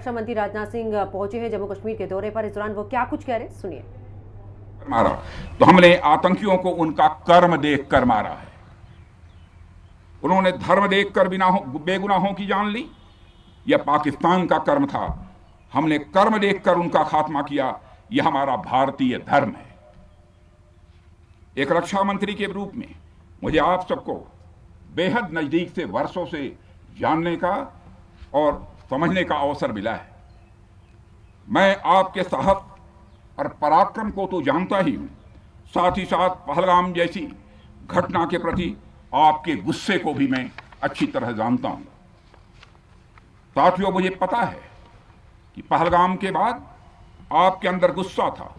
रक्षा मंत्री राजनाथ सिंह पहुंचे हैं जम्मू कश्मीर के दौरे पर। इस दौरान वो क्या कुछ कह रहे हैं, सुनिए। मारा तो हमने आतंकियों को उनका कर्म देखकर मारा है। उन्होंने धर्म देखकर बेगुनाहों की जान ली। यह पाकिस्तान का कर्म था। हमने कर्म देखकर उनका खात्मा किया। यह हमारा भारतीय धर्म है। एक रक्षा मंत्री के रूप में मुझे आप सबको बेहद नजदीक से वर्षों से जानने का और समझने का अवसर मिला है। मैं आपके साहस और पराक्रम को तो जानता ही हूं, साथ ही साथ पहलगाम जैसी घटना के प्रति आपके गुस्से को भी मैं अच्छी तरह जानता हूं। साथियों, मुझे पता है कि पहलगाम के बाद आपके अंदर गुस्सा था,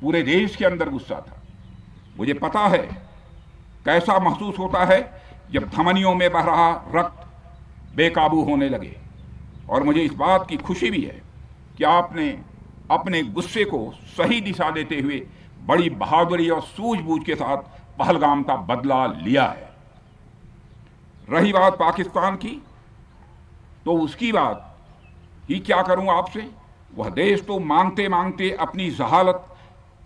पूरे देश के अंदर गुस्सा था। मुझे पता है कैसा महसूस होता है जब धमनियों में बह रहा रक्त बेकाबू होने लगे। और मुझे इस बात की खुशी भी है कि आपने अपने गुस्से को सही दिशा देते हुए बड़ी बहादुरी और सूझबूझ के साथ पहलगाम का बदला लिया है। रही बात पाकिस्तान की, तो उसकी बात ही क्या करूं आपसे। वह देश तो मांगते मांगते अपनी जहालत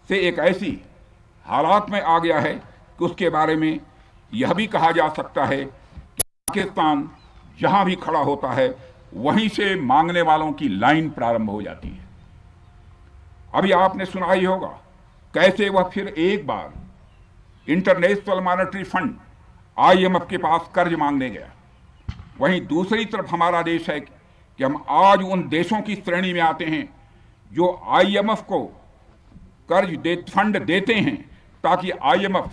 से एक ऐसी हालात में आ गया है कि उसके बारे में यह भी कहा जा सकता है कि पाकिस्तान जहां भी खड़ा होता है वहीं से मांगने वालों की लाइन प्रारंभ हो जाती है। अभी आपने सुना ही होगा कैसे वह फिर एक बार इंटरनेशनल मॉनेटरी फंड IMF के पास कर्ज मांगने गया। वहीं दूसरी तरफ हमारा देश है कि हम आज उन देशों की श्रेणी में आते हैं जो IMF को फंड देते हैं ताकि IMF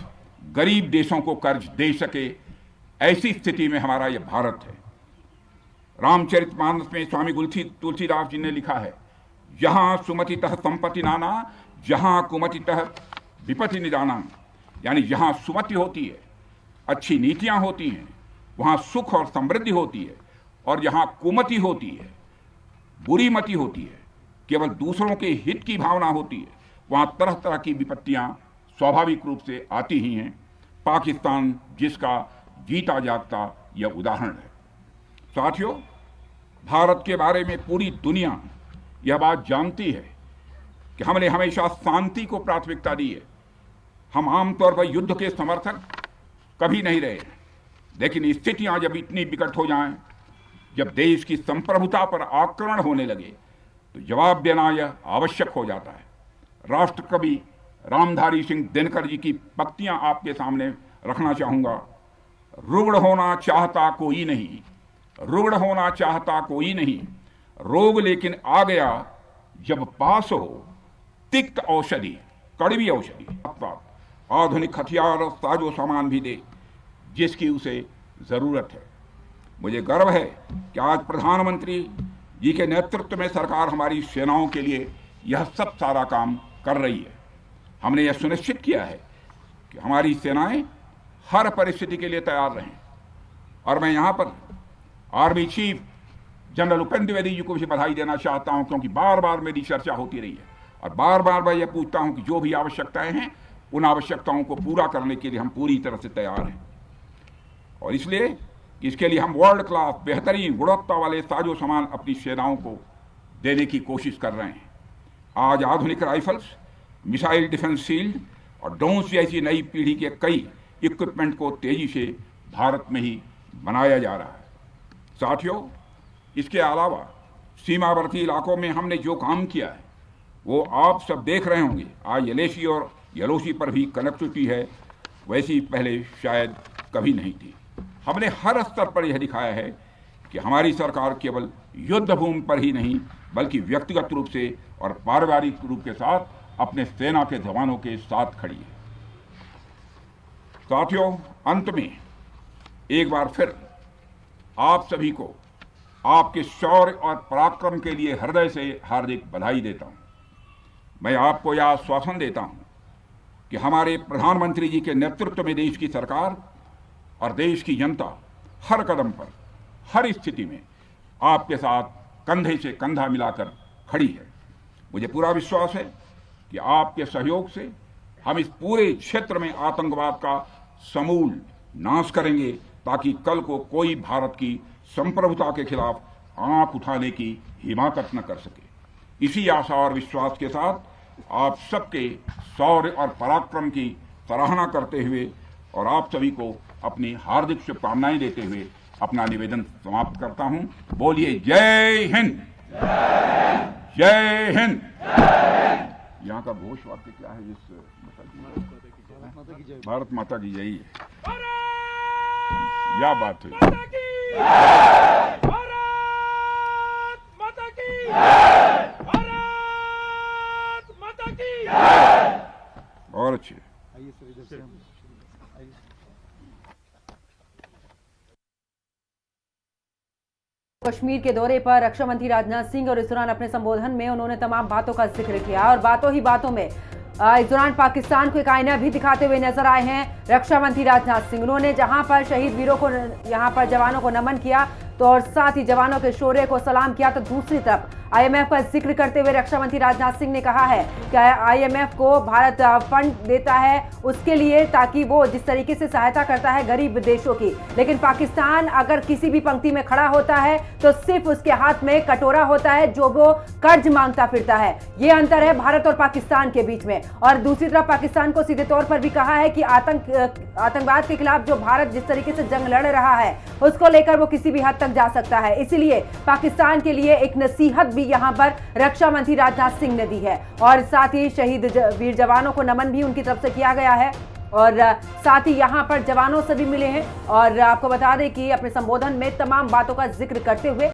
गरीब देशों को कर्ज दे सके। ऐसी स्थिति में हमारा यह भारत है। रामचरितमानस में स्वामी तुलसीदास जी ने लिखा है, जहां सुमतितः संपत्ति नाना, जहां कुमतितः विपत्ति निदाना। यानी जहां सुमति होती है, अच्छी नीतियां होती हैं, वहां सुख और समृद्धि होती है। और जहां कुमति होती है, बुरी मति होती है, केवल दूसरों के हित की भावना होती है, वहां तरह तरह की विपत्तियां स्वाभाविक रूप से आती ही हैं। पाकिस्तान जिसका जीता जागता यह उदाहरण है। साथियों, भारत के बारे में पूरी दुनिया यह बात जानती है कि हमने हमेशा शांति को प्राथमिकता दी है। हम आमतौर पर युद्ध के समर्थक कभी नहीं रहे, लेकिन स्थितियां जब इतनी विकट हो जाएं, जब देश की संप्रभुता पर आक्रमण होने लगे, तो जवाब देना यह आवश्यक हो जाता है। राष्ट्रकवि रामधारी सिंह दिनकर जी की पंक्तियां आपके सामने रखना चाहूंगा। रुग्ण होना चाहता कोई नहीं, रुग्ण होना चाहता कोई नहीं, रोग लेकिन आ गया जब पास हो तिक्त औषधि, कड़वी औषधि। आधुनिक हथियार और साजो सामान भी दे जिसकी उसे जरूरत है। मुझे गर्व है कि आज प्रधानमंत्री जी के नेतृत्व में सरकार हमारी सेनाओं के लिए यह सब सारा काम कर रही है। हमने यह सुनिश्चित किया है कि हमारी सेनाएं हर परिस्थिति के लिए तैयार रहें। और मैं यहाँ पर army chief general Upendra Dwivedi ji को भी बधाई देना चाहता हूँ, क्योंकि बार बार मेरी चर्चा होती रही है और बार बार मैं यह पूछता हूँ कि जो भी आवश्यकताएं हैं उन आवश्यकताओं को पूरा करने के लिए हम पूरी तरह से तैयार हैं। और इसलिए इसके लिए हम वर्ल्ड क्लास बेहतरीन गुणवत्ता वाले साजो सामान अपनी सेनाओं को देने की कोशिश कर रहे हैं। आज आधुनिक राइफल्स, मिसाइल डिफेंस शील्ड और ड्रोन्स जैसी नई पीढ़ी के कई इक्विपमेंट को तेजी से भारत में ही बनाया जा रहा है। साथियों, इसके अलावा सीमावर्ती इलाकों में हमने जो काम किया है वो आप सब देख रहे होंगे। आज LAC और LOC पर भी कनेक्टिविटी है, वैसी पहले शायद कभी नहीं थी। हमने हर स्तर पर यह दिखाया है कि हमारी सरकार केवल युद्ध भूमि पर ही नहीं बल्कि व्यक्तिगत रूप से और पारिवारिक रूप के साथ अपने सेना के जवानों के साथ खड़ी है। साथियों, अंत में एक बार फिर आप सभी को आपके शौर्य और पराक्रम के लिए हृदय से हार्दिक बधाई देता हूं। मैं आपको यह आश्वासन देता हूं कि हमारे प्रधानमंत्री जी के नेतृत्व में देश की सरकार और देश की जनता हर कदम पर, हर स्थिति में आपके साथ कंधे से कंधा मिलाकर खड़ी है। मुझे पूरा विश्वास है कि आपके सहयोग से हम इस पूरे क्षेत्र में आतंकवाद का समूल नाश करेंगे, ताकि कल को कोई भारत की संप्रभुता के खिलाफ आंख उठाने की हिमाकत न कर सके। इसी आशा और विश्वास के साथ आप सबके शौर्य और पराक्रम की सराहना करते हुए और आप सभी को अपनी हार्दिक शुभकामनाएं देते हुए अपना निवेदन समाप्त करता हूं। बोलिए जय हिंद, जय हिंद। यहाँ का घोष वाक्य क्या है? भारत माता की जय है। क्या बात हुई? और अच्छे। कश्मीर के दौरे पर रक्षा मंत्री राजनाथ सिंह और इस दौरान अपने संबोधन में उन्होंने तमाम बातों का जिक्र किया और बातों ही बातों में इस दौरान पाकिस्तान को एक आईना भी दिखाते हुए नजर आए हैं रक्षा मंत्री राजनाथ सिंह। उन्होंने जहां पर शहीद वीरों को, यहां पर जवानों को नमन किया तो और साथ ही जवानों के शौर्य को सलाम किया, तो दूसरी तरफ आईएमएफ का जिक्र करते हुए रक्षा मंत्री राजनाथ सिंह ने कहा है कि आईएमएफ को भारत फंड देता है उसके लिए, ताकि वो जिस तरीके से सहायता करता है गरीब देशों की, लेकिन पाकिस्तान अगर किसी भी पंक्ति में खड़ा होता है तो सिर्फ उसके हाथ में कटोरा होता है जो वो कर्ज मांगता फिरता है। ये अंतर है भारत और पाकिस्तान के बीच में। और दूसरी तरफ पाकिस्तान को सीधे तौर पर भी कहा है कि आतंकवाद के खिलाफ जो भारत जिस तरीके से जंग लड़ रहा है उसको लेकर वो किसी भी हद तक जा सकता है। इसीलिए पाकिस्तान के लिए एक नसीहत भी यहां पर रक्षा मंत्री राजनाथ सिंह ने दी है और साथ ही शहीद वीर जवानों को नमन भी उनकी तरफ से किया गया है और साथ ही यहां पर जवानों से भी मिले हैं। और आपको बता दें कि अपने संबोधन में तमाम बातों का जिक्र करते हुए